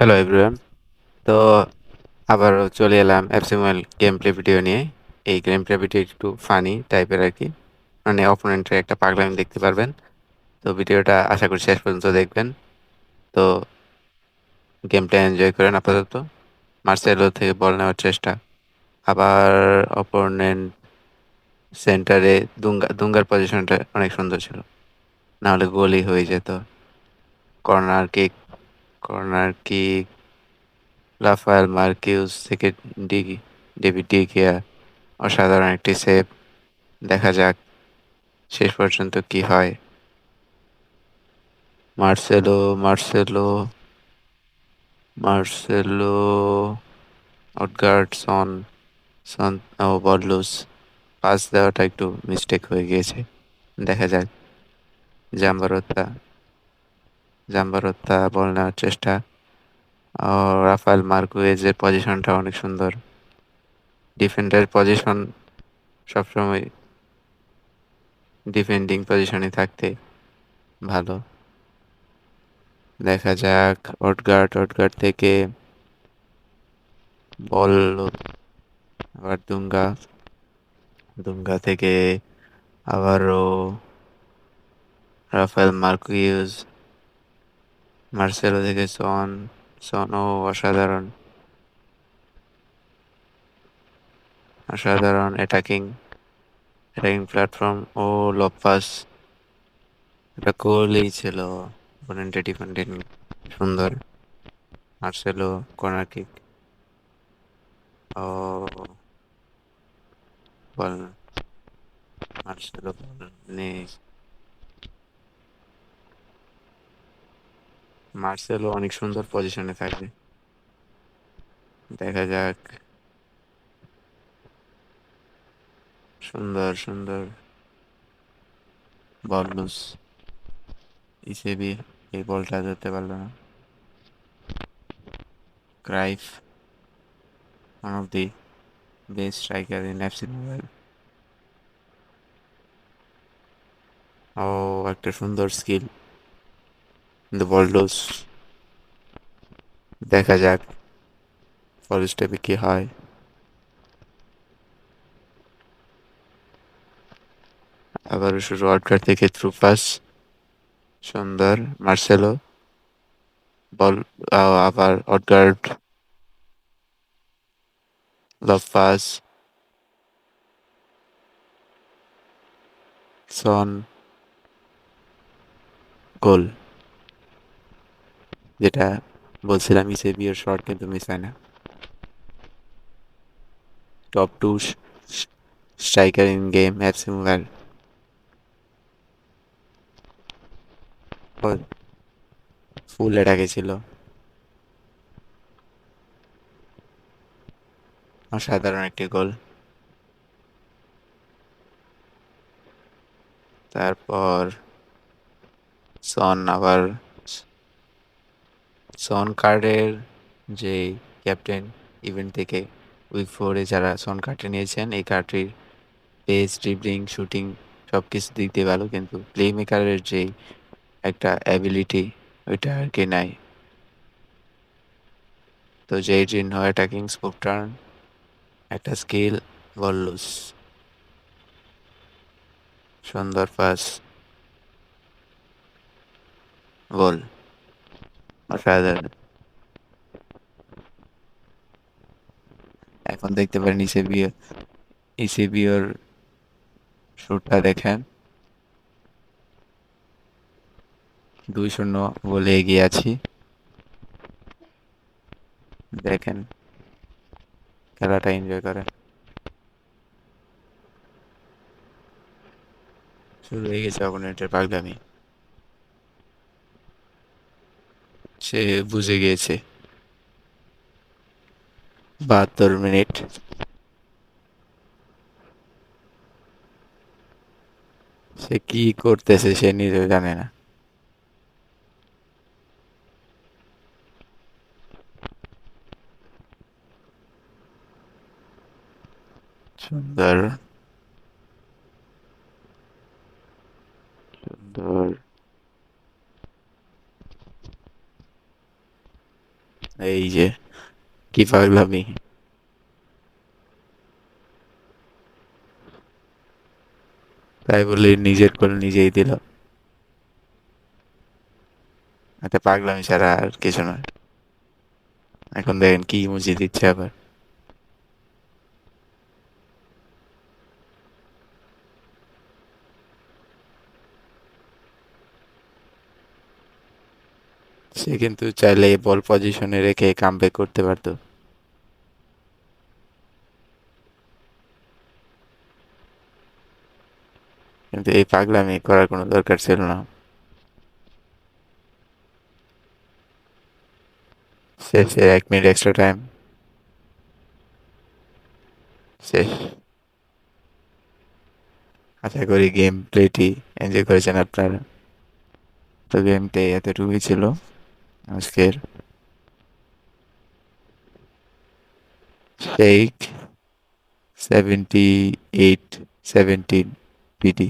Hello everyone. তো আবারও চলে এলাম এফসিএমএল গেম প্লে ভিডিও নিয়ে। এই গেম প্লে ভিডিও একটু ফানি টাইপের আর কি, মানে অপোনেন্টের একটা পাগলামি দেখতে পারবেন। তো ভিডিওটা আশা করি শেষ পর্যন্ত দেখবেন। তো গেমটা এনজয় করেন আপাতত। মার্সেলো থেকে বল নেওয়ার চেষ্টা, আবার অপোনেন্ট সেন্টারে দুঙ্গার পজিশনটা অনেক সুন্দর ছিল, না হলে গোলই হয়ে যেত। Corner kick, corner kick, Rafael Marquez থেকে ডিগি ডেভিড ডিগিয়া, অসাধারণ একটি সেভ। দেখা যাক শেষ পর্যন্ত কি হয়। মার্সেলো, মার্সেলো, মার্সেলো, অডগার্ড, সন, সন, ও বল লুজ। পাস দেওয়াটা একটু মিস্টেক হয়ে গিয়েছে। দেখা যাক। জাম্বারোত্তা, জাম্বারোত্তা বল নেওয়ার চেষ্টা। ও রাফায়েল মার্কুয়েজের পজিশনটা অনেক সুন্দর। ডিফেন্ডার পজিশন সবসময় ডিফেন্ডিং পজিশনে থাকতে ভালো। দেখা যাক। ওডগার্ড থেকে বল, আবার দুঙ্গা, দুঙ্গা থেকে আবারও রাফায়েল মার্কুইজ, মার্সেলো থেকে সন, সন, ও অসাধারণ, অসাধারণ অ্যাটাকিং, অ্যাটাকিং প্ল্যাটফর্ম, ও লব পাস। এটা গোলই ছিল। অপোনেন্টে ডিফেন্ডিং সুন্দর। মার্সেলো, কর্নার কিক, ও বল, মার্সেলো বল নেই। মার্সেলো অনেক সুন্দর পজিশনে থাকবে। দেখা যাক। সুন্দর সুন্দর বল লুজ। ইসেবি এই বলটা ধরতে পারলো না। Cruyff, one of the best striker in FC Mobile. ও একটা সুন্দর স্কিল, কিন্তু বল লুজ। দেখা যাক পরের স্টেপে কি হয়। আবারও শুরু আউটকার থেকে থ্রু পাস, সুন্দর। মার্সেলো বল, আবার অডগার্ড, লব পাস, সন, গোল। যেটা বলছিলাম, ইসেবিওর শট কিন্তু মিস হয় না। Top two striker in game FC Mobile. Full অ্যাটাকে ছিল। অসাধারণ একটি গোল। তারপর সন আবার, সন কার্ডের যে ক্যাপ্টেন ইভেন্ট থেকে উইক 4-এ যারা সন কার্ডটা নিয়েছেন, এই কার্ডটির পেস, ড্রিবলিং, শুটিং সব কিছু দিক দিয়ে ভালো, কিন্তু প্লে মেকারের যে একটা অ্যাবিলিটি ওইটা আর কি নাই। তো যেই চিহ্ন অ্যাটাকিং স্কোপ টার্ন, একটা স্কিল, বল লুজ। সুন্দর পাস, গোল। অসাধারণ। এখন দেখতে পারেন ইসেবিও, ইসিবিওর শুটটা দেখেন। 2-0 গোলে এগিয়ে আছি। দেখেন, খেলাটা এনজয় করেন। শুরু হয়ে গেছে অপোনেন্টের পাগলামি। সে বুঝে গিয়েছে। 72 মিনিট। সে কি করতেছে সে নিজেও জানে না। সুন্দর, সুন্দর। এই যে কি পাগলামি! তাই বলে নিজের করে নিজেই দিল। এতে পাগলামি ছাড়া আর কিছু নয়। এখন দেখেন কি ইমোজি দিচ্ছে আবার। সে কিন্তু চাইলে বল পজিশনে রেখে কামব্যাক করতে পারতো, কিন্তু এই পাগলামি করার কোনো দরকার ছিল না। শেষে 1 মিনিট এক্সট্রা টাইম শেষ। আশা করি গেম প্লেটি এনজয় করেছেন আপনারা। তো গেমটি এতটুকুই ছিল আজকের। শেখ 78 17 পিডি।